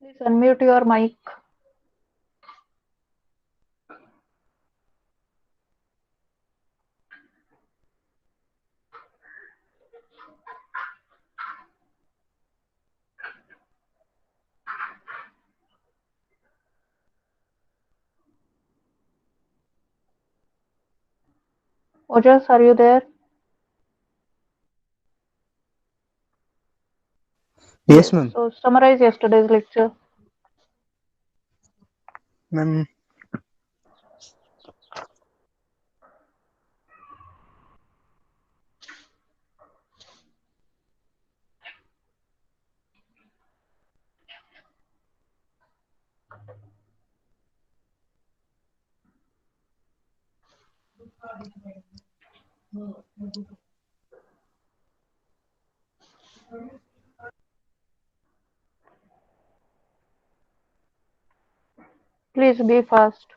Please unmute your mic. Ojas, are you there? Yes, Yes. ma'am. So summarize yesterday's lecture. Ma'am, Please be fast.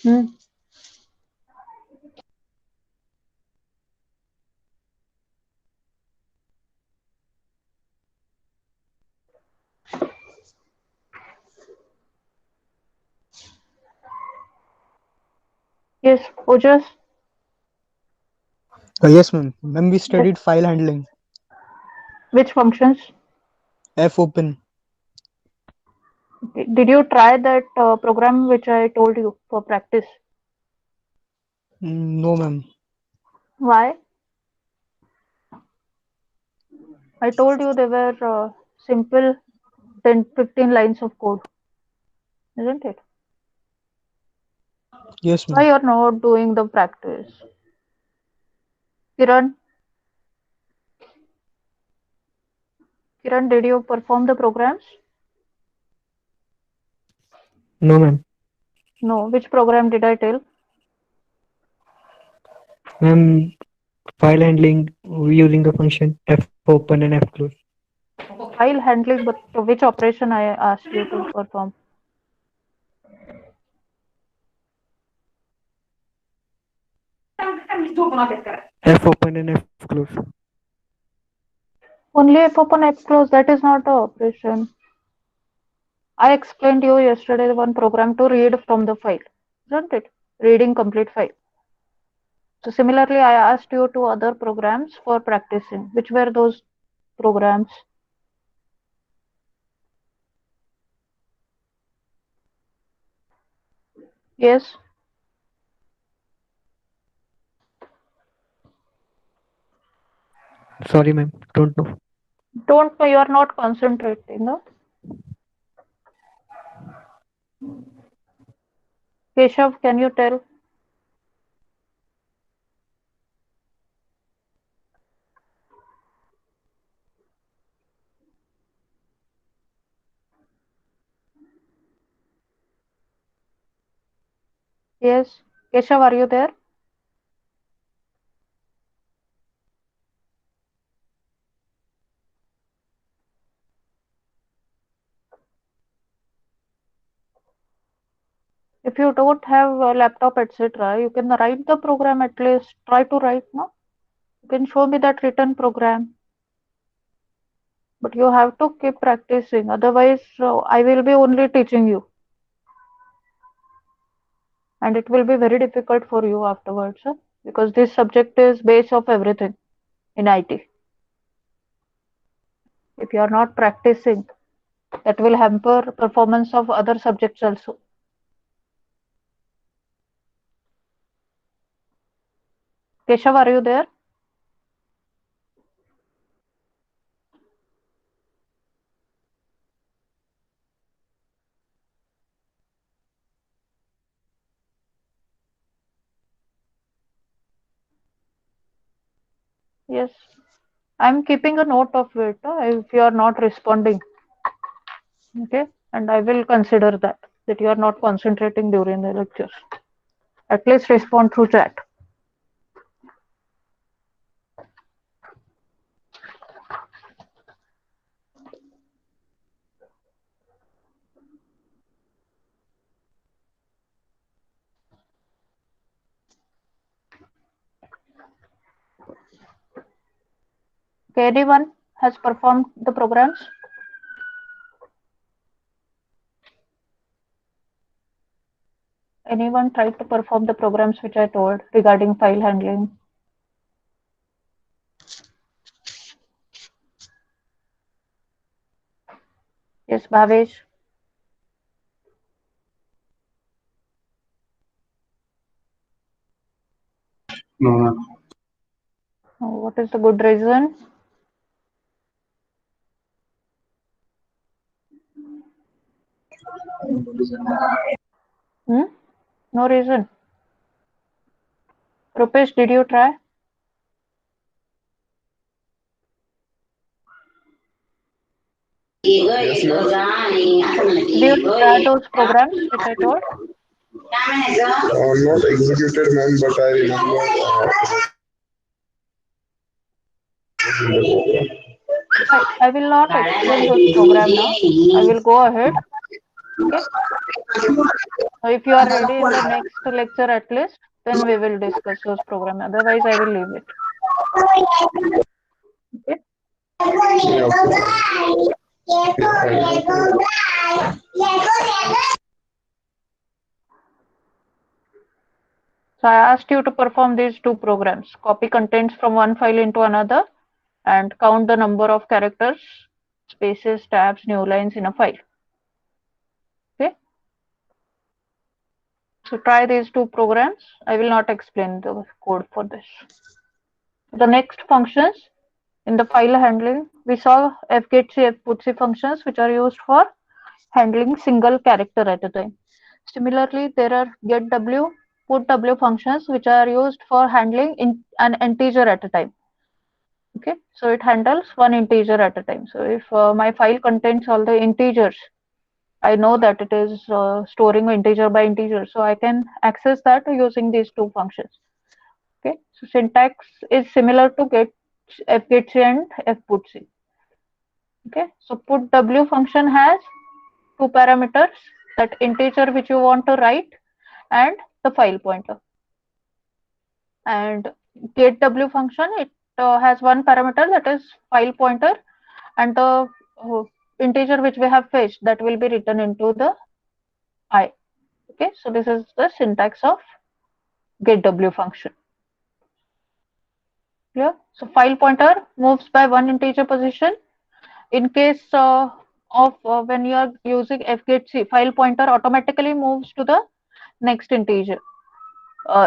Hmm. Yes, Ojas. yes, ma'am. Ma'am, we Yes. studied file handling, Which functions? fopen. Okay. Did you try that program which I told you for practice? No, ma'am. Why? I told you they were simple 10-15 lines of code, isn't it? Yes, Why ma'am. you're not doing the practice? Kiran, Kiran, did you perform the programs? No, ma'am. No. Which program did I tell? Ma'am, file handling using the function fopen and fclose. File handling, but which operation I asked you to perform? Fopen and fclose. Only if open X close, that is not the operation. I explained you yesterday one program to read from the file, isn't it? Reading complete file. So similarly, I asked you two other programs for practicing. Which were those programs? Yes. Sorry, ma'am. Don't know. Don't know, you are not concentrating. No? Keshav, can you tell? Yes. Keshav, are you there? If you don't have a laptop, etc., you can write the program at least. Try to write, no? You can show me that written program. But you have to keep practicing. Otherwise, I will be only teaching you. And it will be very difficult for you afterwards. Because this subject is base of everything in IT. If you are not practicing, that will hamper performance of other subjects also. Keshav, are you there? Yes. I'm keeping a note of it if you are not responding. Okay. And I will consider that you are not concentrating during the lectures. At least respond through chat. Okay, anyone has performed the programs? Anyone tried to perform the programs which I told regarding file handling? Yes, Bhavesh. No, Oh, what is the good reason? Hmm? No reason. Rupesh, did you try? yes, ma'am. Did you try those programs which I told? Not executed, ma'am, but I remember in the program. I will not explain those program now. I will go ahead. Okay. So if you are ready in the next lecture at least, then we will discuss those program. Otherwise, I will leave it. Okay. Yeah, okay. So I asked you to perform these two programs. Copy contents from one file into another and count the number of characters, spaces, tabs, new lines in a file. Okay. So try these two programs. I will not explain the code for this. The next functions in the file handling, we saw fgetc, fputc functions which are used for handling single character at a time. Similarly, there are getW, putW functions which are used for handling in an integer at a time. Okay, so it handles one integer at a time. So if my file contains all the integers, I know that it is storing integer by integer, so I can access that using these two functions. Okay, so syntax is similar to get fgetc and fputc. Okay, so putW function has two parameters, that integer which you want to write and the file pointer. And getW function, it has one parameter, that is file pointer, and the integer which we have fetched, that will be written into the I. Okay, so this is the syntax of getW function. Clear? So file pointer moves by one integer position. In case of when you are using fgetc, file pointer automatically moves to the next integer,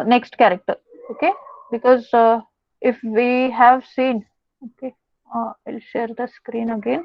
next character. Okay, because if we have seen, okay, I'll share the screen again.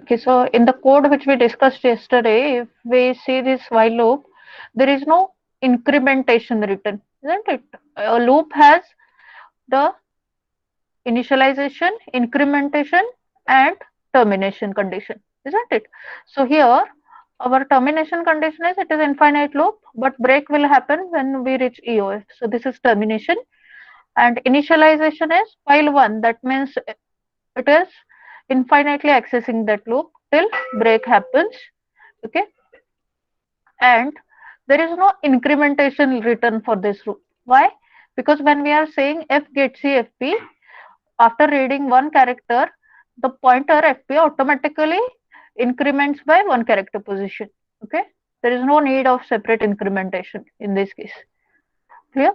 Okay, so in the code which we discussed yesterday, if we see this while loop, there is no incrementation written, isn't it? A loop has the initialization, incrementation, and termination condition, isn't it? So here, our termination condition is it is infinite loop, but break will happen when we reach EOF. So this is termination, and initialization is while one. That means it is infinitely accessing that loop till break happens. Okay, and there is no incrementation written for this loop. Why? Because when we are saying fgetc fp, after reading one character, the pointer fp automatically increments by one character position. Okay, there is no need of separate incrementation in this case. Clear?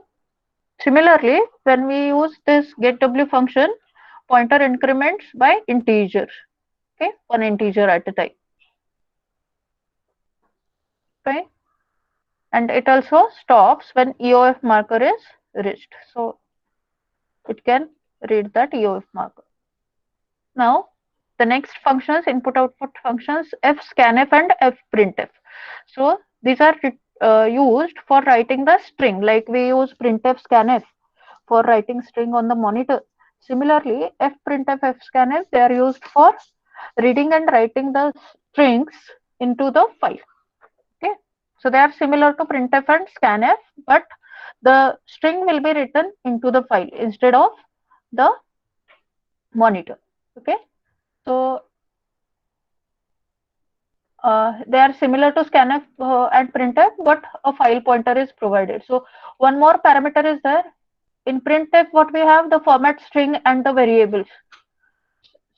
Similarly, when we use this getW function, pointer increments by integers. Okay, one integer at a time. Okay, and it also stops when EOF marker is reached. So it can read that EOF marker. Now, the next functions, input output functions, fscanf and fprintf. So these are used for writing the string, like we use printf scanf for writing string on the monitor. Similarly, fprintf, fscanf, they are used for reading and writing the strings into the file. Okay, So they are similar to printf and scanf, but the string will be written into the file instead of the monitor. Okay, so they are similar to scanf and printf, but a file pointer is provided. So one more parameter is there. In printf, what we have, the format string and the variables.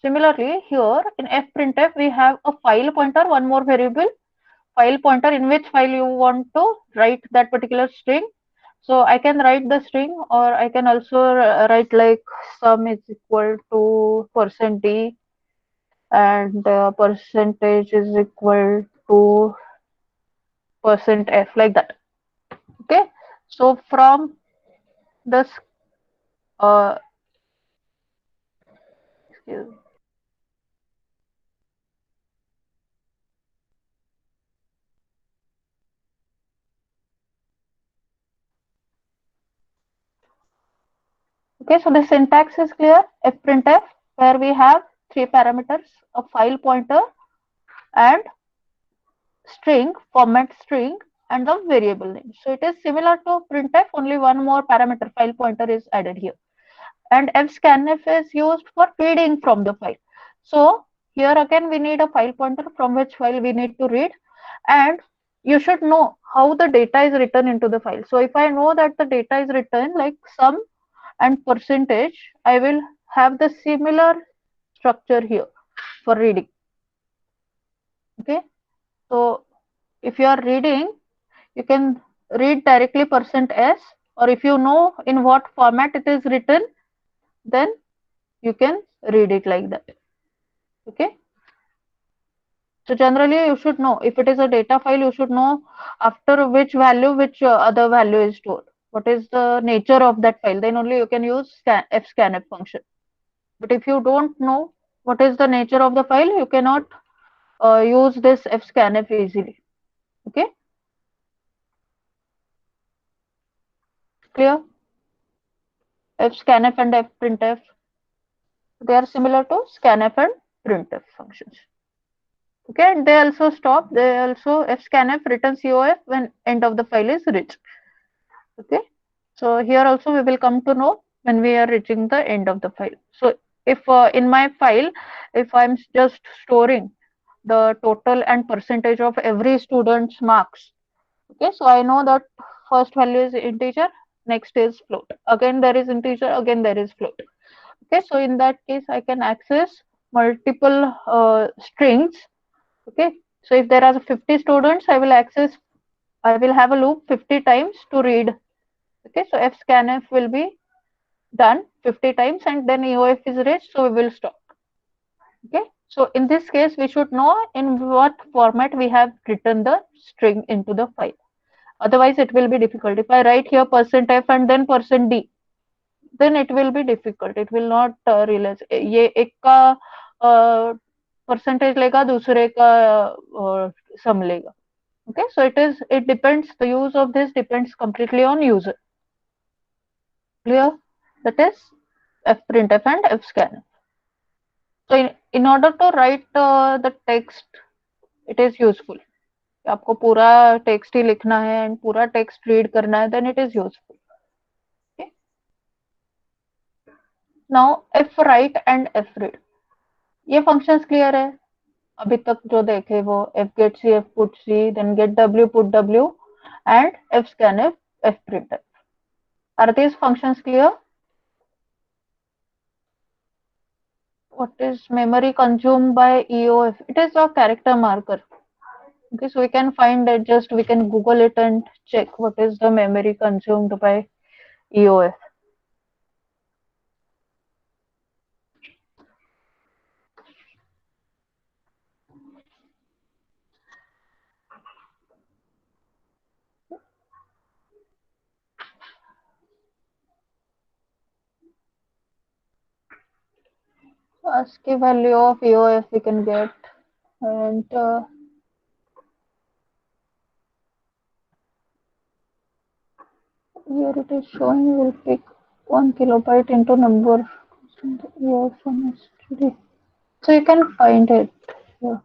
Similarly, here in fprintf, we have a file pointer, one more variable, file pointer, in which file you want to write that particular string. So I can write the string, or I can also write like sum is equal to %d, and percentage is equal to %f, like that. Okay, so from this excuse me. Okay, so the syntax is clear. Fprintf, where we have three parameters: a file pointer and string, format string, and the variable name. So it is similar to printf, only one more parameter, file pointer, is added here. And fscanf is used for reading from the file. So here again we need a file pointer from which file we need to read, and you should know how the data is written into the file. So if I know that the data is written like sum and percentage, I will have the similar structure here for reading. Okay, so if you are reading, you can read directly %s, or if you know in what format it is written, then you can read it like that. Okay, so generally you should know, if it is a data file, you should know after which value which other value is stored, what is the nature of that file, then only you can use fscanf function. But if you don't know what is the nature of the file, you cannot use this fscanf easily. Okay, clear? Fscanf and fprintf, they are similar to scanf and printf functions. Okay, and they also fscanf returns COF when end of the file is reached. Okay, so here also we will come to know when we are reaching the end of the file. So if in my file, if I'm just storing the total and percentage of every student's marks, okay, so I know that first value is integer, next is float, again there is integer, again there is float. Okay, so in that case I can access multiple strings. Okay, so if there are 50 students, I will have a loop 50 times to read. Okay, so fscanf will be done 50 times, and then EOF is reached, so we will stop. Okay, so in this case we should know in what format we have written the string into the file. Otherwise it will be difficult. If I write here %f and then %d, then it will be difficult. It will not realize ये एक का percentage लेगा, दूसरे का sum लेगा. Okay, so it depends, the use of this depends completely on user. Clear? That is fprintf and fscanf. So in order to write the text, it is useful. आपको पूरा text ही लिखना है and पूरा text read करना है, then it is useful. Okay. Now fwrite and fread, ये functions clear है अभी तक जो देखे वो fgetc, fputc, then getw, putw, and fscanf, fprintf. Are these functions clear? What is memory consumed by EOF? It is a character marker. Okay, so we can find that, just we can Google it and check what is the memory consumed by EOF. ASCII value of EOF we can get, and here it is showing we'll pick 1 kilobyte into number EOF from yesterday. So you can find it here.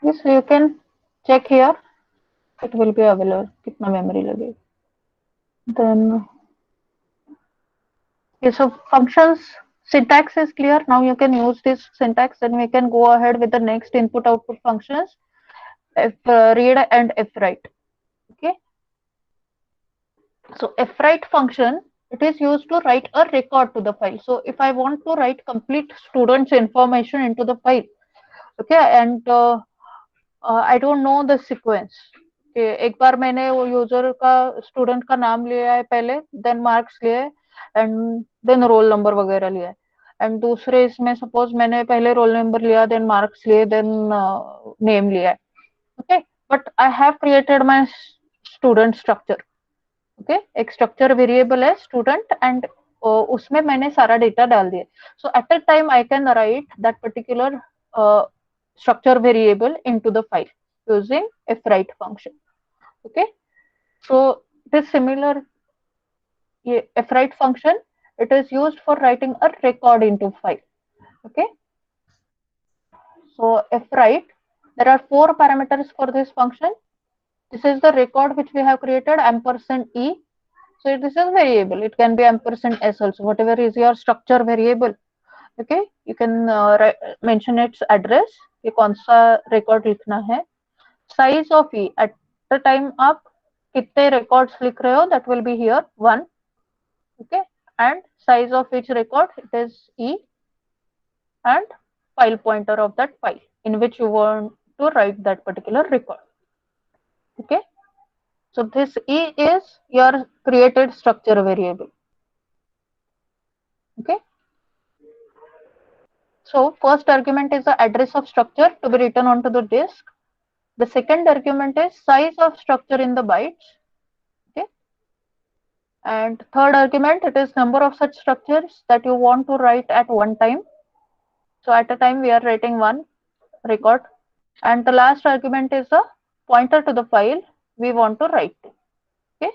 Yes, you can check here. It will be available. कितना memory लगेगा. Then, okay, so functions syntax is clear. Now you can use this syntax, and we can go ahead with the next input output functions, read and fwrite. Okay. So fwrite function, it is used to write a record to the file. So if I want to write complete students information into the file, okay, and I don't know the sequence. Okay, एक बार मैंने वो user का student का नाम लिया है पहले, then marks लिए एंड देन रोल नंबर वगैरह लिया है, एंड दूसरे इसमें सपोज मैंने पहले रोल नंबर लिया, देन मार्क्स लिए, देन नेम लिया है. Okay, but I have created my student structure. Okay, एक स्ट्रक्चर वेरिएबल है स्टूडेंट एंड उसमें मैंने सारा डेटा डाल दिया. So at a time I can write that particular structure variable into the file using fwrite function. Okay, so this similar fwrite function, it is used for writing a record into file. Okay, so fwrite, there are 4 parameters for this function. This is the record which we have created, ampersand e. So this is variable, it can be ampersand s also, whatever is your structure variable. Okay, you can mention its address, ये कौन सा record लिखना है. Size of e, at the time आप कितने records लिख रहे हो, that will be here 1. Okay, and size of each record, it is e, and file pointer of that file in which you want to write that particular record. Okay, so this e is your created structure variable. Okay, so first argument is the address of structure to be written onto the disk. The second argument is size of structure in the bytes. Okay, and third argument, it is number of such structures that you want to write at one time. So at a time we are writing one record, and the last argument is the pointer to the file we want to write to. Okay,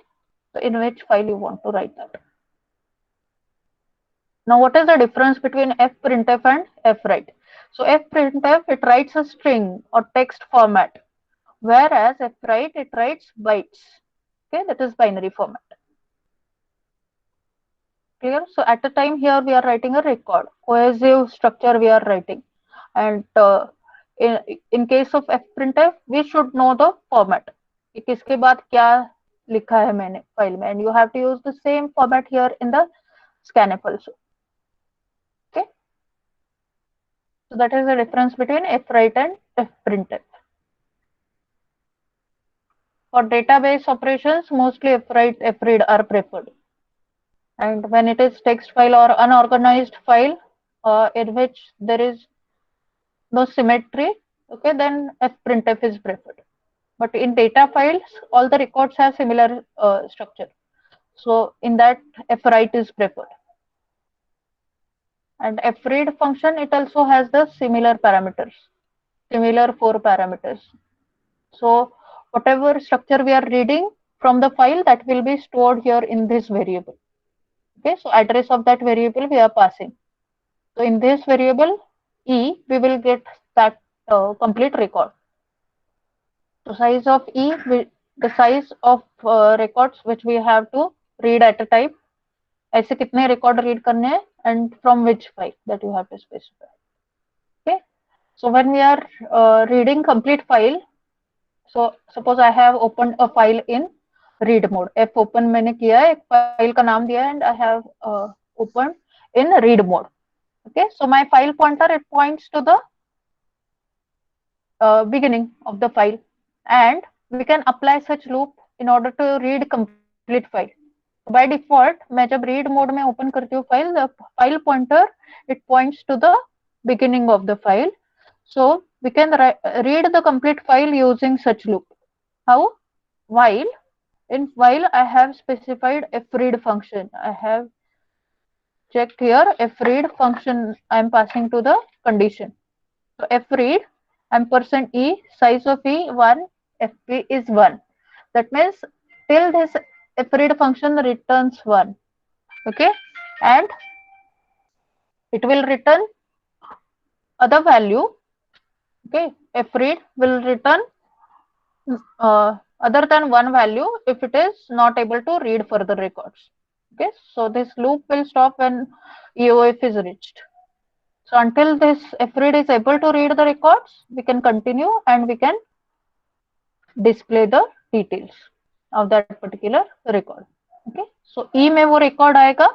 so in which file you want to write that. Now what is the difference between fprintf and fwrite? So fprintf, it writes a string or text format, whereas fwrite, it writes bytes. Okay, that is binary format. Clear? So at the time here we are writing a record, cohesive structure we are writing, and in case of fprintf, we should know the format. किसके बाद क्या लिखा है मैंने file में, and you have to use the same format here in the scanf also. Okay, so that is the difference between fwrite and fprintf. For database operations, mostly fwrite, fread are preferred. And when it is text file or unorganized file in which there is no symmetry, okay, then fprintf is preferred. But in data files, all the records have similar structure. So in that, fwrite is preferred. And fread function, it also has the similar parameters, similar 4 parameters. So whatever structure we are reading from the file, that will be stored here in this variable. Okay, so address of that variable we are passing. So in this variable e, we will get that complete record. So size of e, the size of records which we have to read at a time. ऐसे कितने record read करने हैं, and from which file, that you have to specify. Okay, so when we are reading complete file, so suppose I have opened a file in read mode. F open मैंने किया है, एक file का नाम दिया है, and I have opened in read mode. Okay, so my file pointer, it points to the beginning of the file, and we can apply such loop in order to read complete file. By default, मैं जब read mode में open करती हूँ file, the file pointer, it points to the beginning of the file. So we can read the complete file using such loop. How? While in while I have specified fread function. I have checked here fread function. I am passing to the condition. So fread ampersand e, size of e 1, fp is 1. That means till this fread function returns 1. Okay, and it will return other value. Okay, fread will return other than one value if it is not able to read further records. Okay, so this loop will stop when EOF is reached. So until this fread is able to read the records, we can continue and we can display the details of that particular record. Okay, so E में वो record आएगा,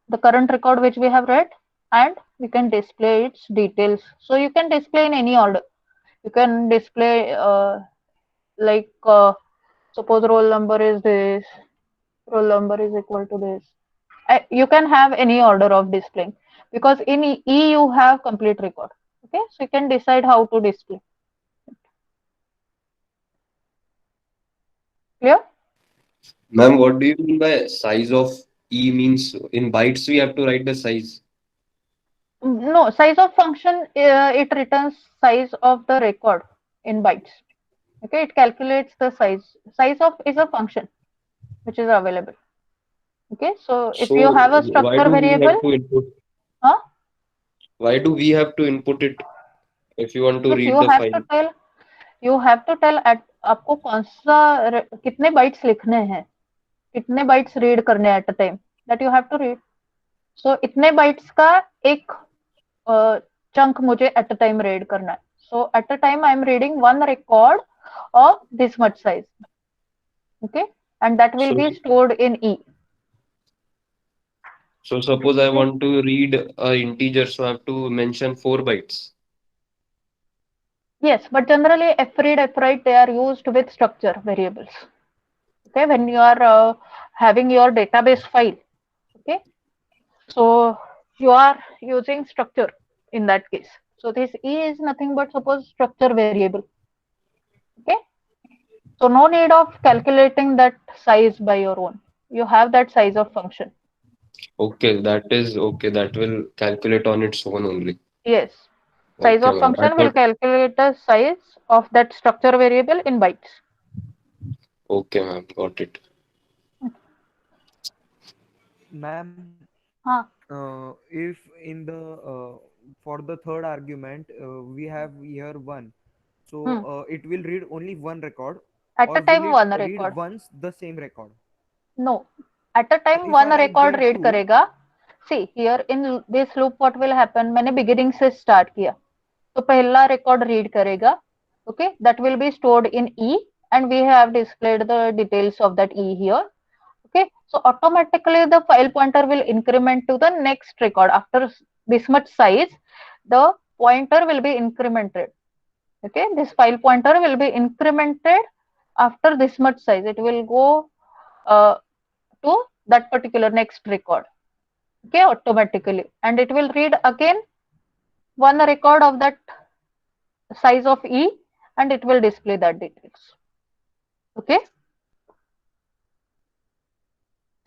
the current record which we have read, and we can display its details. So you can display in any order. You can display like suppose roll number is this, roll number is equal to this. You can have any order of displaying because in E you have complete record. Okay, so you can decide how to display. Clear? Ma'am, what do you mean by size of E means in bytes we have to write the size? No, size of function, it returns size of the record in bytes. Okay, it calculates the size. Size of is a function which is available. Okay, so if you have a why structure do we variable, have to input? huh? Why do we have to input it if you want to Yes, read you the have file? to tell. You have to tell at आपको कौन सा कितने bytes लिखने हैं, कितने bytes read करने at a time, that you have to read. So इतने bytes का एक chunk मुझे at a time read करना है. So at a time I am reading one record of this much size. Okay, and that will be stored in E. So suppose I want to read a integer, so I have to mention 4 bytes. Yes, but generally fread, fwrite, they are used with structure variables. Okay, when you are having your database file, okay, so you are using structure in that case. So this E is nothing but suppose structure variable. Okay, so no need of calculating that size by your own. You have that size of function. Okay, that is okay. That will calculate on its own only. Yes, size Okay, of ma'am. function will calculate the size of that structure variable in bytes. Okay, ma'am. Got it. Ma'am, Huh. if in the for the third argument we have here 1, so it will read only one record, At or a time will it one read record. once the same record? No, at a time if one I write record there read 2, करेगा. See here in this loop what will happen, मैंने beginning से start किया, तो पहला record read करेगा. Okay, that will be stored in E and we have displayed the details of that E here. Okay, so automatically the file pointer will increment to the next record. After this much size, the pointer will be incremented. Okay, this file pointer will be incremented after this much size. It will go to that particular next record. Okay, automatically, and it will read again one record of that size of E and it will display that details. Okay,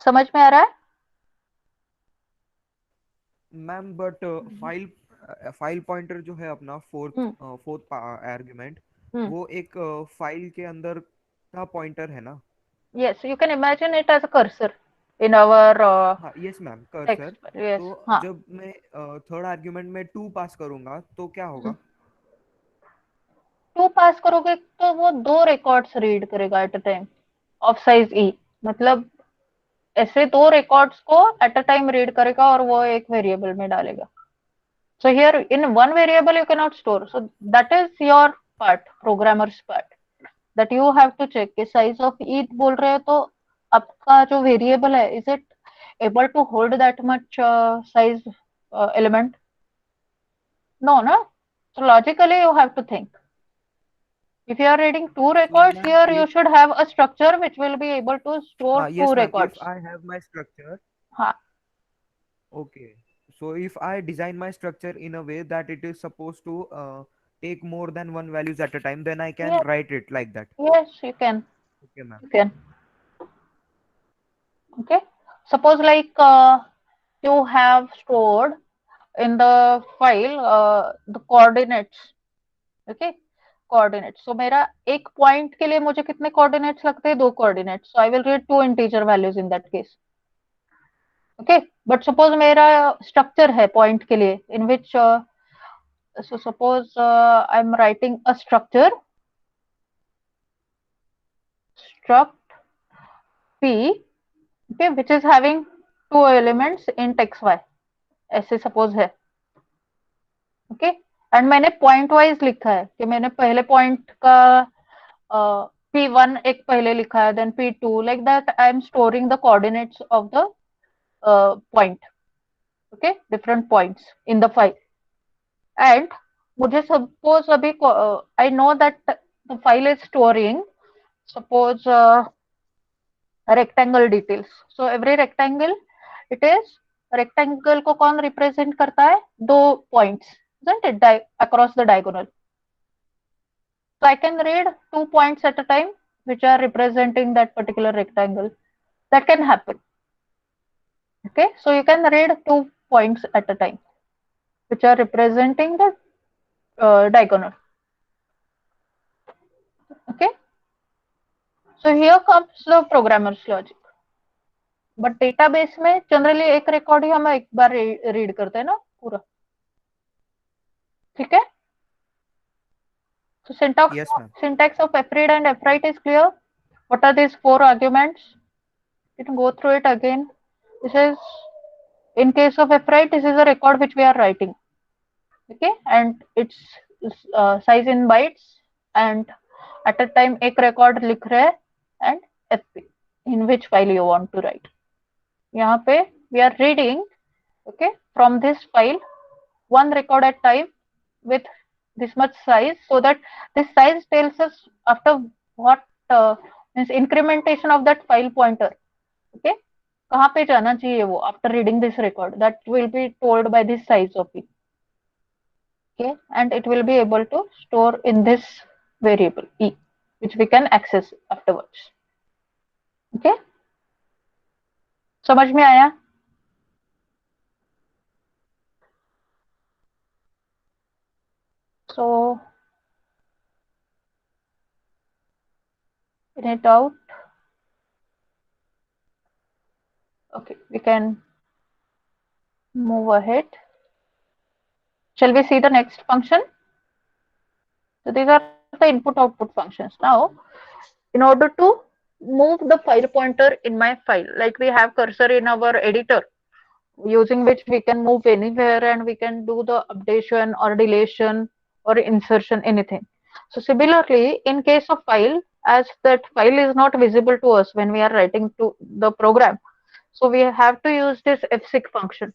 समझ में आ रहा है? Ma'am but file pointer जो है अपना fourth argument, वो एक file के अंदर का पॉइंटर है ना? Yes, you can imagine it as a cursor in our yes ma'am, cursor. yes, तो जब मैं थर्ड आर्गुमेंट में 2 पास करूंगा तो क्या होगा? 2 पास करोगे तो वो 2 रिकॉर्ड्स रीड करेगा at a time of size ई, मतलब ऐसे 2 रिकॉर्ड्स को एट अ टाइम रीड करेगा और वो एक वेरिएबल में डालेगा. So here in one variable you cannot store. So that is your part, programmer's part, that you have to check कि size of E बोल रहे हो तो आपका जो variable है, is it able to hold that much size element? No, no. So logically you have to think. If you are reading 2 records, here you should have a structure which will be able to store 2 records. If I have my structure. हाँ. Okay. So if I design my structure in a way that it is supposed to take more than one values at a time, then I can write it like that. Yes, you can. Okay, ma'am. You can. Okay. Suppose like you have stored in the file the coordinates. Okay. Coordinates. So मेरा एक point के लिए मुझे कितने coordinates लगते हैं? 2 coordinates. So I will read 2 integer values in that case. Okay. But suppose मेरा structure है point के लिए in which So suppose I'm writing a structure struct P, okay, which is having two elements int xy, ऐसे suppose है, okay, and मैंने point wise लिखा है कि मैंने पहले point का P1 एक पहले लिखा है, then P2, like that I am storing the coordinates of the point, okay, different points in the file. And मुझे suppose अभी I know that the file is storing suppose rectangle details. So every rectangle, it is rectangle को कौन represent करता है? दो points, isn't it? Across the diagonal. So I can read 2 points at a time which are representing that particular rectangle. That can happen. Okay, so you can read 2 points at a time which are representing the diagonal. Okay, so here comes the programmer's logic. But database में generally एक record ही हम एक बार read करते हैं ना पूरा, ठीक है? So syntax of fread and fwrite is clear. What are these 4 arguments? You can go through it again. This is, in case of fwrite, this is a record which we are writing, okay, and its size in bytes, and at a time एक record लिख रहे हैं, and fp in which file you want to write. यहाँ पे we are reading, okay, from this file 1 record at time with this much size, so that this size tells us after what means incrementation of that file pointer, okay, कहाँ पे जाना चाहिए वो after reading this record, that will be told by this size of it, okay, and it will be able to store in this variable e, which we can access afterwards. Okay, समझ में आया? So in it out, okay, we can move ahead. Shall we see the next function? So these are the input output functions. Now, in order to move the file pointer in my file, like we have cursor in our editor, using which we can move anywhere and we can do the updation or deletion or insertion, anything. So similarly, in case of file, as that file is not visible to us when we are writing to the program, so we have to use this fseek function.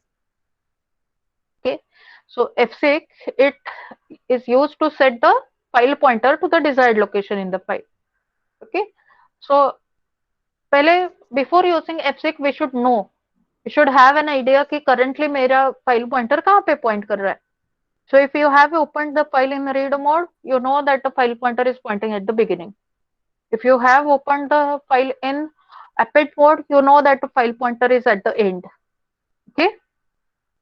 Okay, so fseek, it is used to set the file pointer to the desired location in the file. Okay, so पहले before using fseek we should know, we should have an idea कि currently मेरा file pointer कहाँ पे point कर रहा है. So if you have opened the file in read mode, you know that the file pointer is pointing at the beginning. If you have opened the file in append mode, you know that the file pointer is at the end. Okay,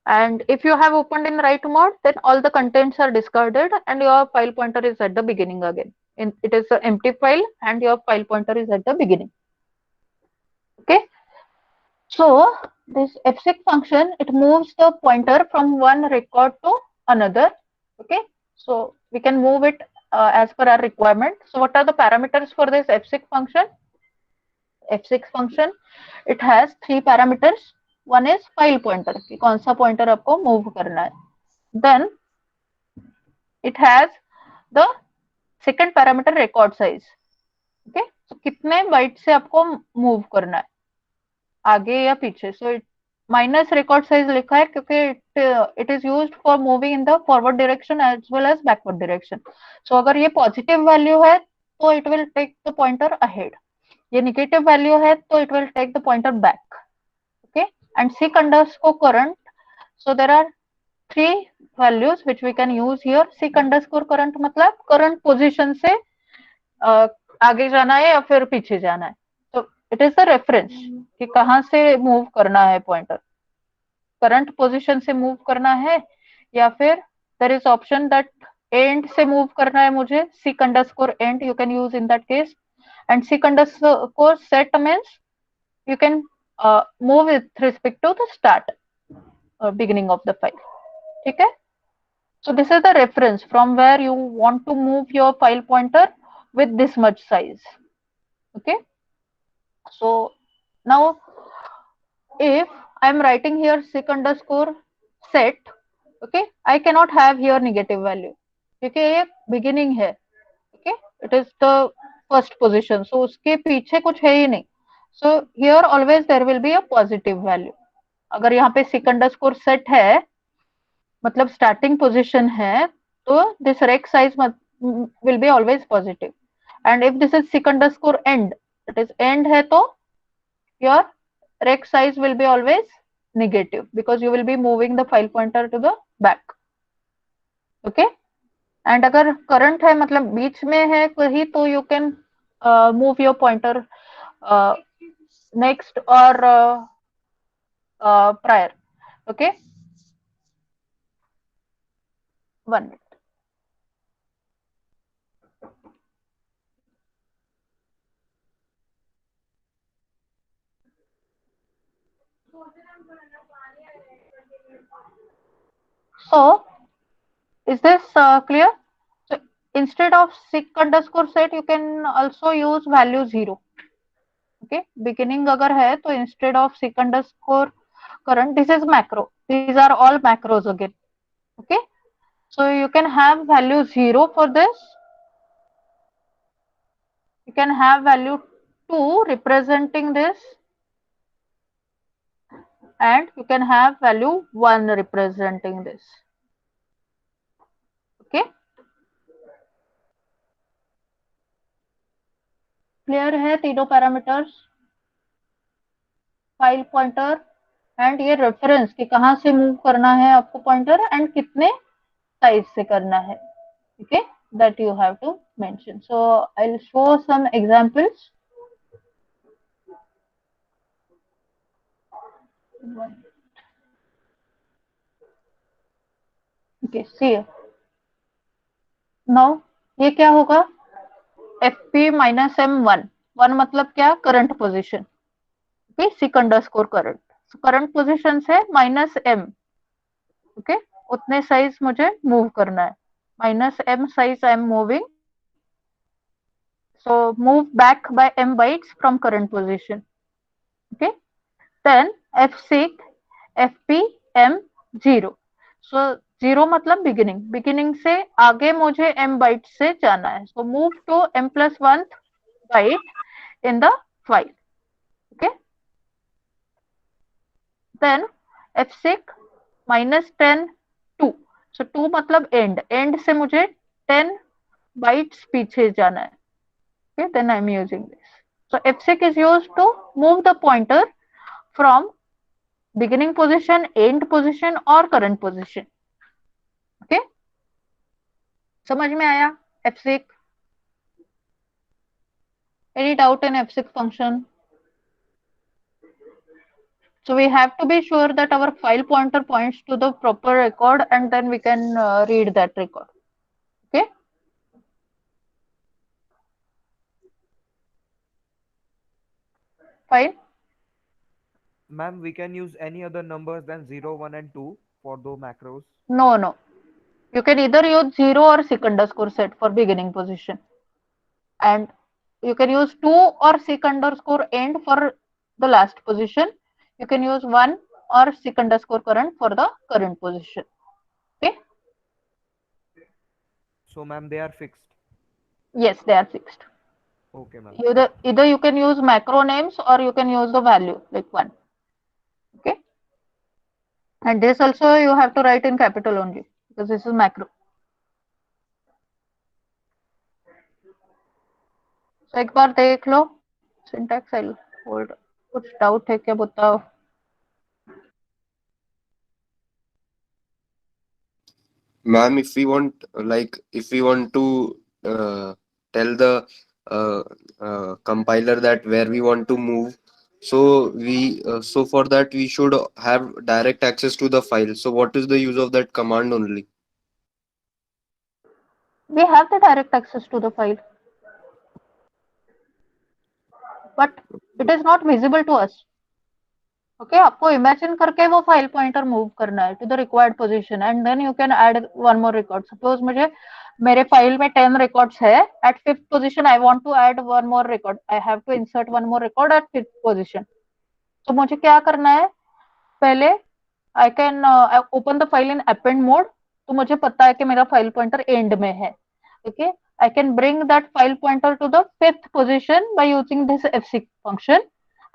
and if you have opened in write mode, then all the contents are discarded and your file pointer is at the beginning again. It is an empty file and your file pointer is at the beginning. Okay, so this fseek function, it moves the pointer from one record to another. Okay, so we can move it as per our requirement. So what are the parameters for this fseek function? fseek function, it has 3 parameters. One is file pointer, कि कौन सा pointer आपको move करना है. Then it has the second parameter, record size. Okay, so कितने byte से आपको move करना है, आगे या पीछे. So it minus record size लिखा है क्योंकि it is used for moving in the forward direction as well as backward direction. So अगर ये positive value है तो it will take the pointer ahead. ये negative value है तो it will take the pointer back. Okay, and seek underscore current. So there are 3 values which we can use here. seek underscore current मतलब current position से आगे जाना है या फिर पीछे जाना है. So it is the reference कि कहाँ से move करना है pointer. Current position से move करना है या फिर there is option that end से move करना है मुझे. seek underscore end you can use in that case. And seek underscore set means you can move with respect to the start or beginning of the file. ठीक है? So this is the reference from where you want to move your file pointer with this much size. Okay. So now if I'm writing here sick underscore set, okay, I cannot have here negative value क्योंकि ये beginning है. Okay, it is the first position, so उसके पीछे कुछ है ही नहीं. So here always there will be a positive value. अगर यहाँ पे sick underscore set है मतलब starting position है तो this rect size will be always positive. And if this is sick underscore end, it is end है तो your rect size will be always negative because you will be moving the file pointer to the back. Okay. And अगर current है मतलब बीच में है कहीं तो you can move your pointer next or prior. Okay. 1 minute. So is this clear? So instead of sick underscore set you can also use value 0. Okay, beginning अगर है तो instead of sick underscore current, this is macro. These are all macros again. Okay, so you can have value 0 for this. You can have value 2 representing this, and you can have value 1 representing this. Okay, clear है तीनों parameters, file pointer and ये reference कि कहाँ से move करना है आपको pointer and कितने size से करना है. Okay, that you have to mention. So I'll show some examples. Okay, see now ये क्या होगा fp minus m1. 1 मतलब क्या current position. Okay, sick underscore current. So current position से minus m. Okay, उतने size मुझे move करना है. Minus m size I am moving. So move back by m bytes from current position. Okay, then f6 fp m0. So 0 मतलब beginning से आगे मुझे m bytes से जाना है. So move to m plus 1 byte in the file. Okay, then f6 minus 10 2. So 2 मतलब end से मुझे 10 bytes पीछे जाना है. Okay, then I'm using this. So f6 is used to move the pointer from beginning position, end position or current position. Okay, समझ में आया f6? Any doubt in f6 function? So we have to be sure that our file pointer points to the proper record and then we can read that record. Okay. Fine. Ma'am, we can use any other numbers than 0, 1 and 2 for those macros. No. You can either use 0 or sick underscore set for beginning position. And you can use 2 or sick underscore end for the last position. You can use 1 or sick underscore current for the current position. Okay. So ma'am, they are fixed. Yes, they are fixed. Okay, ma'am. Either you can use macro names or you can use the value like 1. Okay. And this also you have to write in capital only because this is macro. So एक बार देख लो syntax. I'll hold. कुछ doubt है क्या बताओ? Ma'am, if we want to tell the compiler that where we want to move, so for that we should have direct access to the file. So what is the use of that command only? We have the direct access to the file, but it is not visible to us. Okay आपको imagine करके वो file pointer move करना है to the required position and then you can add one more record. Suppose मुझे मेरे file में 10 records है, at 5th position I want to add one more record, I have to insert one more record at 5th position. तो मुझे क्या करना है, पहले I can open the file in append mode, तो मुझे पता है कि मेरा फाइल पॉइंटर एंड में है। Okay I can bring that file pointer to the 5th position by using this fseek function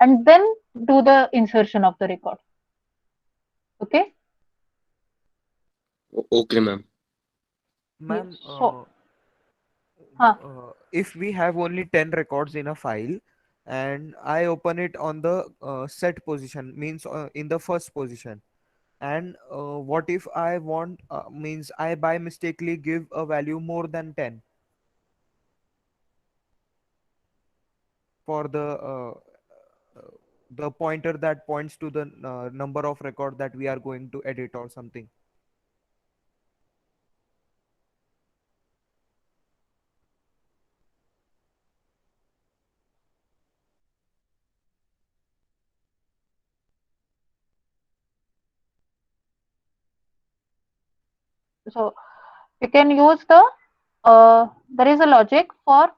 and then do the insertion of the record. Okay. Okay, ma'am. Ma'am, Yes. So, हाँ if we have only 10 records in a file and I open it on the set position, means in the first position, and what if I want means I by mistakenly give a value more than 10 for the pointer that points to the number of record that we are going to edit or something. so you can use the there is a logic for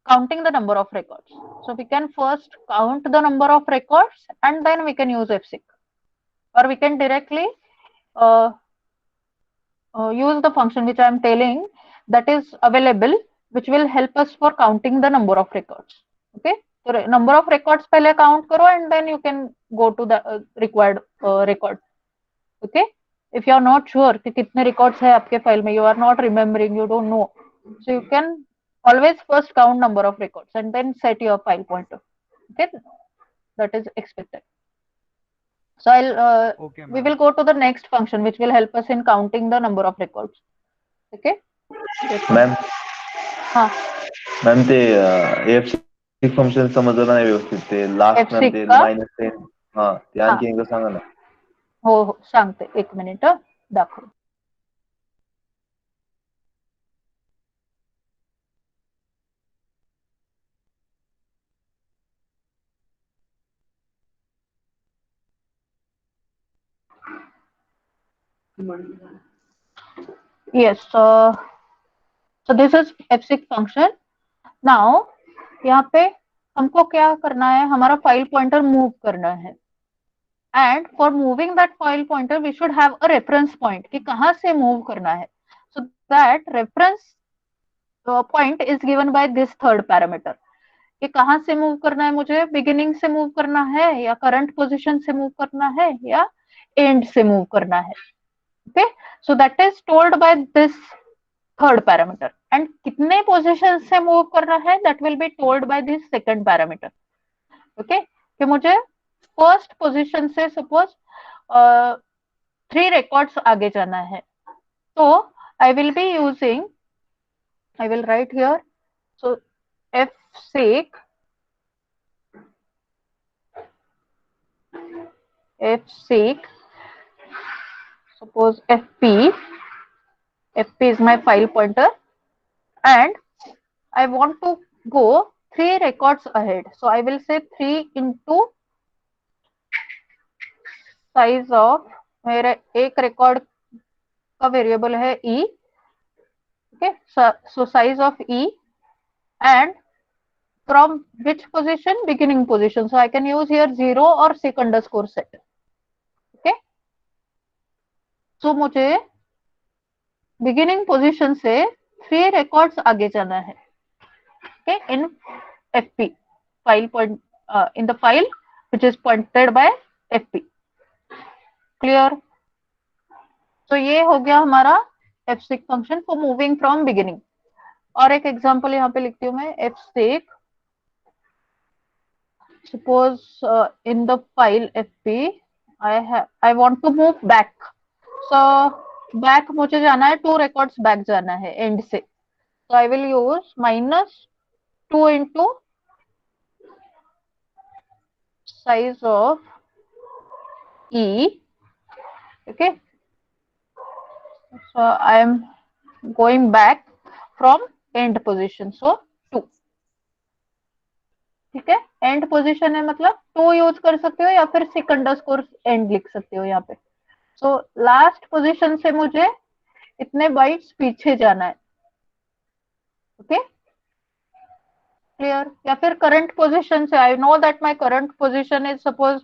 counting the number of records. So we can first count the number of records and then we can use fseek, or we can directly uh, use the function which I am telling that is available, which will help us for counting the number of records. Okay, so number of records pehle count karo and then you can go to the required record. Okay, if you are not sure कि कितने records है आपके file में, you are not remembering, you don't know, so you can always first count number of records and then set your file pointer. Okay, that is expected. So Okay, we ma'am. will go to the next function which will help us in counting the number of records. Okay. Ma'am हाँ ma'am ते F function समजलं नाही व्यवस्थित, ते last ma'am fseek ते का -10, हा ते हाँ आणखी एकदा सांगा ना. हो हो सांगते, एक मिनिट दाखव. Yes, so this is fseek function. Now यहाँ पे हमको क्या करना है, हमारा फाइल पॉइंटर मूव करना है, and for moving that file pointer we should have a reference point कि कहाँ से मूव करना है. So that reference point is given by this third parameter कि कहाँ से मूव करना है, मुझे बिगिनिंग से मूव करना है या करंट पोजीशन से मूव करना है या एंड से मूव करना है. Okay so that is told by this third parameter, and कितने पोजीशन से मूव करना है that will be told by this second parameter. Okay कि मुझे फर्स्ट पोजीशन से सपोज 3 रिकॉर्ड्स आगे जाना है, तो I will be using, I will write here, so fseek suppose fp is my file pointer and I want to go 3 records ahead, so I will say 3 into size of, मेरे एक record का variable है e. okay so size of e and from which position, beginning position, so I can use here 0 or sec underscore set. okay so मुझे beginning position से 3 records आगे जाना है. okay in fp file point in the file which is pointed by fp. clear? तो ये हो गया हमारा fseek function for moving from beginning. और एक एग्जांपल यहाँ पे लिखती हूँ मैं, fseek suppose in the file fp I want to move back, so back मुझे जाना है 2 रिकॉर्ड्स बैक जाना है एंड से, so I will use -2 into size of e. okay so I am going back from end position, so 2. ठीक है, and position है मतलब टू यूज कर सकते हो या फिर सिक अंडरस्कोर एंड लिख सकते हो यहाँ पे। सो लास्ट पोजीशन से मुझे इतने बाइट्स पीछे जाना है। Okay, clear? या फिर करंट पोजीशन से, I know that my current position is suppose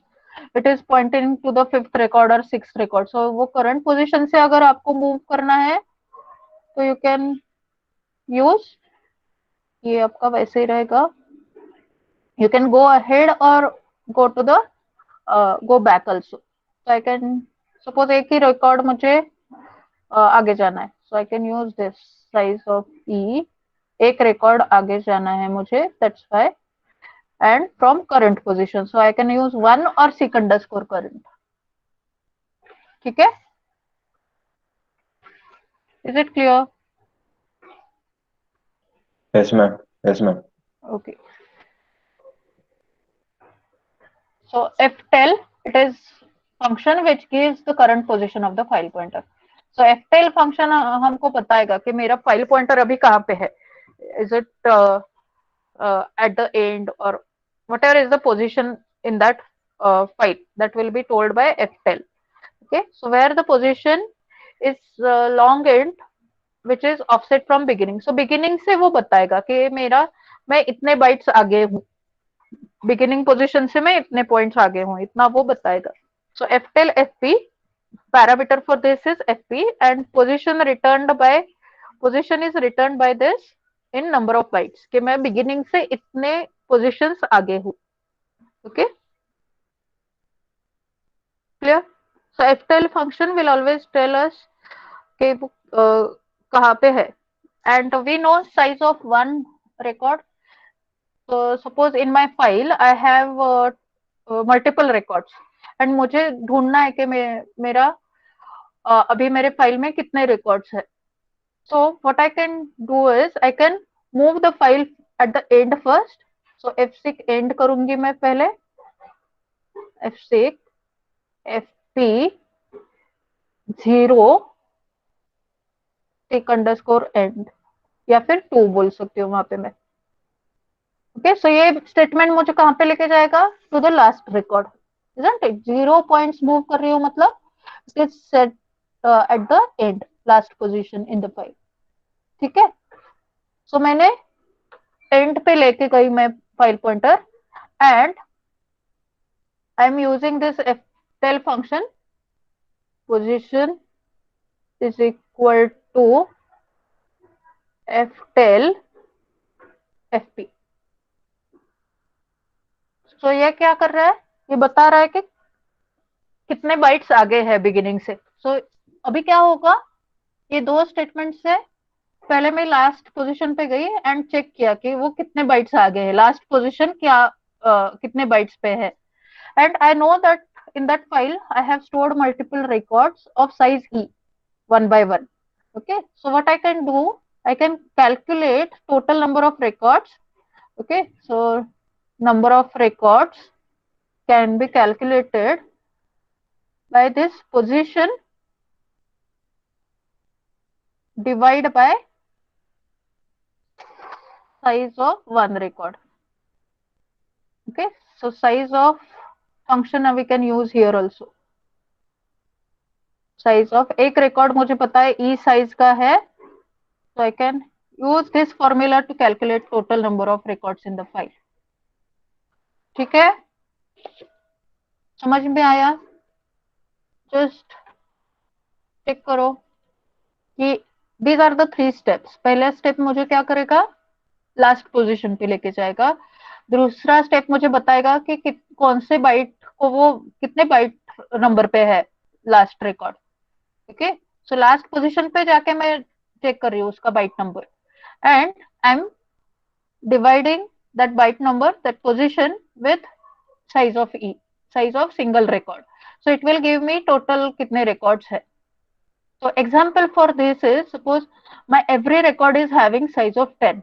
it is pointing to the 5th record और 6th रिकॉर्ड। सो वो करंट पोजीशन से अगर आपको मूव करना है तो यू कैन यूज, ये आपका वैसे ही रहेगा, you can go ahead or go to the go back also. So I can suppose एक ही रिकॉर्ड मुझे आगे जाना है, so I can use this size of e, एक रिकॉर्ड आगे जाना है मुझे, that's why, and from current position, so I can use 1 or seek underscore current. ठीक है, is it clear? Yes, ma'am. Yes, ma'am. Okay. So ftel, it is function which gives the current position of the file pointer. So ftel function हमको बताएगा कि मेरा file pointer अभी कहाँ पे है, is it at the end or whatever is the position in that file, that will be told by ftel. Okay, so where the position is long end which is offset from beginning, so beginning से वो बताएगा कि मेरा मैं इतने bytes आगे हूँ, beginning position से मैं इतने पॉइंट्स आगे हूँ, इतना वो बताएगा. सो ftel fp, parameter for this is fp, and position is returned by this in number of bytes, कि मैं बिगिनिंग से इतने पोजीशंस आगे हूँ. Okay, clear? So ftel function will always tell us कि वो कहाँ पे है, and we know size of one record. So suppose in my file I have multiple records and मुझे ढूंढना है कि मेरा अभी मेरे फाइल में कितने रिकॉर्ड्स है. So what I can do is I can move the file at the end first. So fseek end करूंगी मैं पहले, fseek fp 0 seek underscore end, या फिर 2 बोल सकती हूँ वहां पे मैं. ओके, सो ये स्टेटमेंट मुझे कहाँ पे लेके जाएगा, to the last record, isn't it? 0 points move कर रही हूँ मतलब it is set at the end, last position in the file. ठीक है, सो मैंने एंड पे लेके गई मैं file pointer, and I am using this ftel function, position is equal to ftel fp. तो ये क्या कर रहा है, ये बता रहा है कि कितने बाइट्स आगे है बिगिनिंग से. सो अभी क्या होगा, ये दो स्टेटमेंट से पहले मैं लास्ट पोजीशन पे गई एंड चेक किया कि वो कितने बाइट्स आगे है, लास्ट पोजीशन क्या कितने बाइट्स पे है, and I know that in that file I have stored multiple records of size e, one by one. Okay, so what I can do, I can calculate total number of records. Okay, so number of records can be calculated by this position divided by size of one record. Okay, so size of function we can use here also. Size of एक record मुझे पता है e size का है, so I can use this formula to calculate total number of records in the file. ठीक है, समझ में आया? जस्ट चेक करो कि these are the 3 steps. पहला स्टेप मुझे क्या करेगा, लास्ट पोजीशन पे लेके जाएगा. दूसरा स्टेप मुझे बताएगा कि कौन से बाइट को वो कितने बाइट नंबर पे है last record. Okay, so last position पे जाके मैं चेक कर रही हूँ उसका byte number, and I am dividing that byte number, that position with size of E, size of single record. So it will give me total कितने records है. So example for this is, suppose my every record is having size of 10.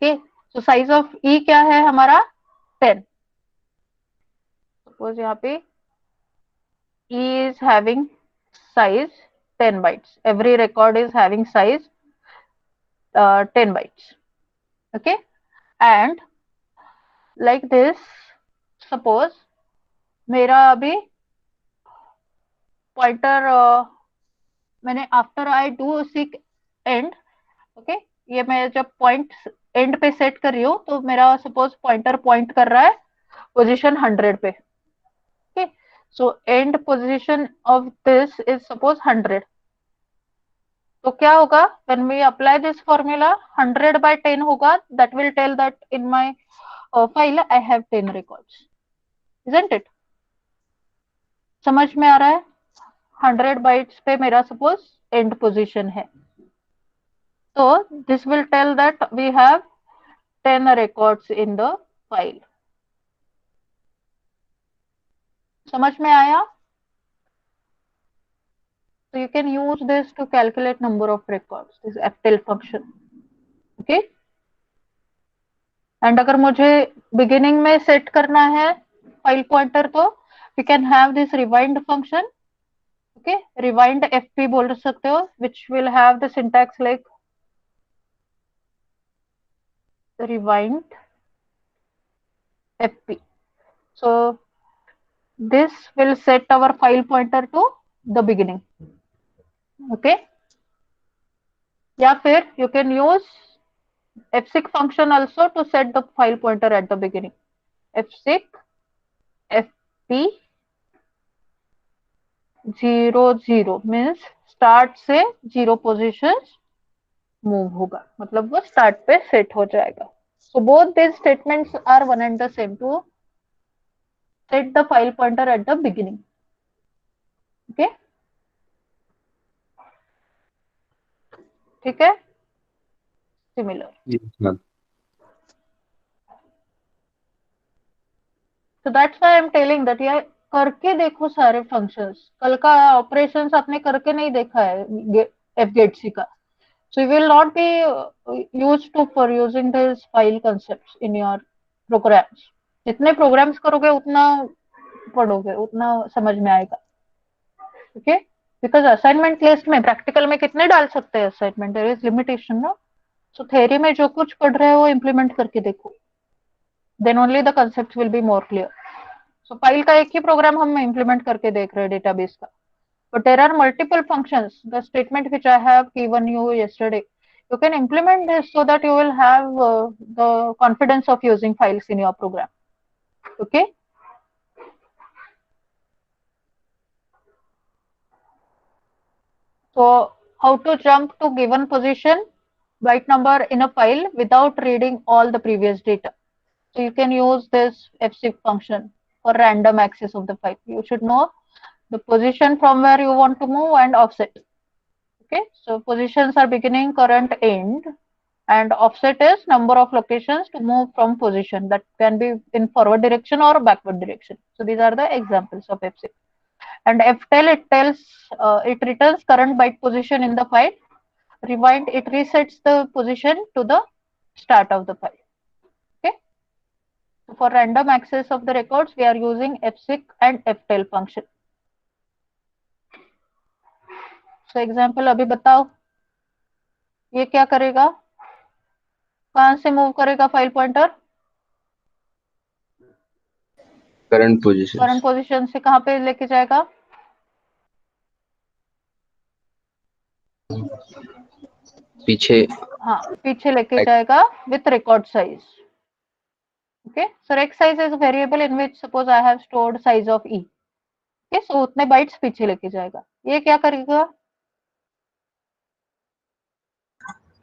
Okay, so size of e क्या है हमारा 10. Suppose यहाँ पे e is having size 10 bytes. Every record is having size 10 bytes. Okay, and like this. Suppose मेरा अभी pointer मैंने after I do seek and, okay, ये मैं जब पॉइंट एंड पे सेट कर रही हूँ तो मेरा सपोज पॉइंटर पॉइंट कर रहा है पोजीशन 100 पे, okay, so end position of this is suppose 100. तो क्या होगा when we apply this formula 100/10 होगा, that will tell that in my file I have 10 records, isn't it? समझ में आ रहा है? 100 बाइट्स पे मेरा सपोज एंड पोजीशन है, तो this will tell that we have 10 records in the file. समझ में आया? So you can use this to calculate number of records, this ftel function, okay? And अगर मुझे beginning में set करना है file pointer तो we can have this rewind function, okay? Rewind fp बोल सकते हो, which will have the syntax like rewind fp. So this will set our file pointer to the beginning, okay? या फिर you can use fseek function also to set the file pointer at the beginning. fseek fp 00 means start से 0 positions move होगा, मतलब वो start पे set हो जाएगा. So both these statements are one and the same to set the file pointer at the beginning. Okay? ठीक है? Similar. Yes, ma'am. So that's why I'm telling that ये करके देखो सारे functions. कल का operations आपने करके नहीं देखा है fgetc का. So you will not be used to for using these file concepts in your programs. जितने programs करोगे उतना पढ़ोगे, उतना समझ में आएगा. Okay? Because assignment list में practical में कितने डाल सकते हैं assignment? There is limitation, no? So theory में जो कुछ पढ़ रहे हो वो implement करके देखो. Then only the concepts will be more clear. So file का एक ही program हम implement करके देख रहे हैं database का. But there are multiple functions. The statement which I have given you yesterday, you can implement this so that you will have the confidence of using files in your program. Okay? So how to jump to given position, byte number in a file without reading all the previous data. So you can use this fseek function for random access of the file. You should know the position from where you want to move and offset. Okay, so positions are beginning, current, end, and offset is number of locations to move from position, that can be in forward direction or backward direction. So these are the examples of fseek. And ftel, it returns current byte position in the file. Rewind, it resets the position to the start of the file. Okay, so for random access of the records we are using fseek and ftel function. So example अभी बताओ, ये क्या करेगा, कहां से move करेगा file pointer? Current position. Current position से कहां पे लेके जाएगा? पीछे. हाँ, पीछे लेके जाएगा with record size. Okay, so rec size is a variable in which suppose I have stored size of e. Okay, so उतने bytes पीछे लेके जाएगा. ये क्या करेगा?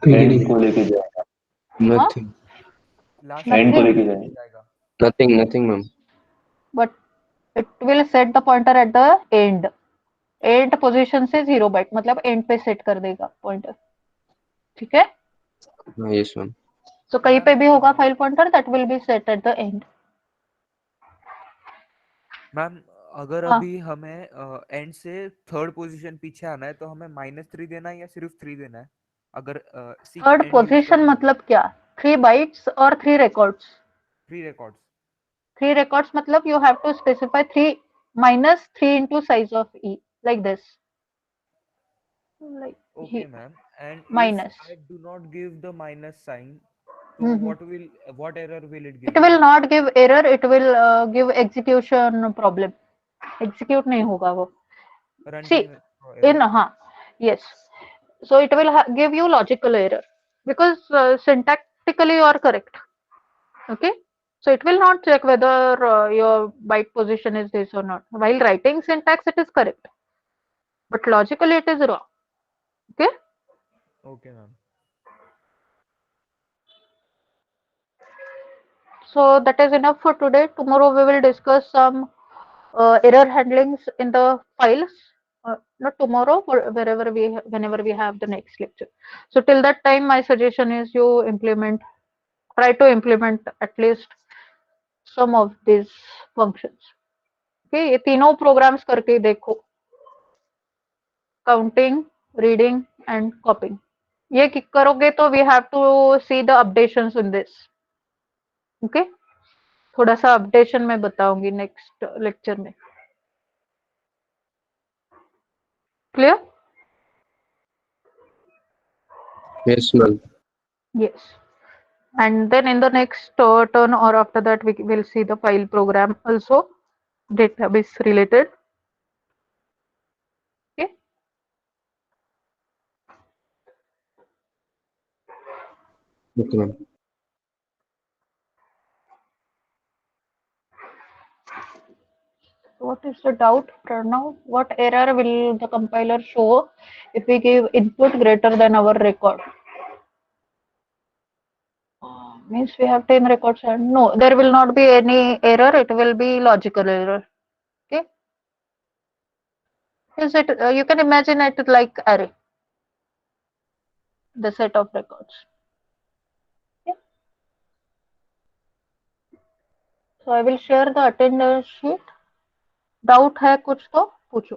एंड को लेके जाएगा. Nothing. एंड को लेके जाएगा. Nothing, ma'am. But it will set the pointer at the end. End position से 0 byte, मतलब end पे set कर देगा pointer. ठीक है? Yes, ma'am. So कहीं पे भी होगा file pointer, that will be set at the end. Ma'am अगर हाँ. अभी हमें एंड से थर्ड पोजीशन पीछे आना है तो हमें -3 देना है या सिर्फ 3 देना है? अगर थर्ड पोजीशन मतलब क्या? 3 bytes और 3 records. 3 records. 3 records मतलब you have to specify 3 minus 3 into size of e, like this. Like Okay, ma'am. And minus. if I do not give the minus sign, So Mhm. what error will it It give will me? not give error. It will give execution problem. Execute नहीं होगा वो. See, Runtime in error. yes. So it will give you logical error because syntactically you are correct. Okay. So it will not check whether your byte position is this or not. While writing syntax, it is correct, but logically it is wrong. Okay. Okay, ma'am. So that is enough for today. Tomorrow we will discuss some error handlings in the files. Not tomorrow, but whenever we have the next lecture. So till that time, my suggestion is you try to implement at least some of these functions. Okay, ये तीनों programs करके देखो. Counting, reading, and copying. ये करोगे तो we have to see the updations in this. Okay, थोड़ा सा updation मैं बताऊंगी नेक्स्ट लेक्चर में. Clear? Yes, ma'am. Yes. And then in the next turn or after that we will see the file program also, database related. Okay. Okay, ma'am. What is the doubt, Pranav? What error will the compiler show if we give input greater than our record? Means we have 10 records and no, there will not be any error. It will be logical error. Okay. Is it? You can imagine it like array, the set of records. Okay. So I will share the attendance sheet. Doubt है कुछ तो पूछो.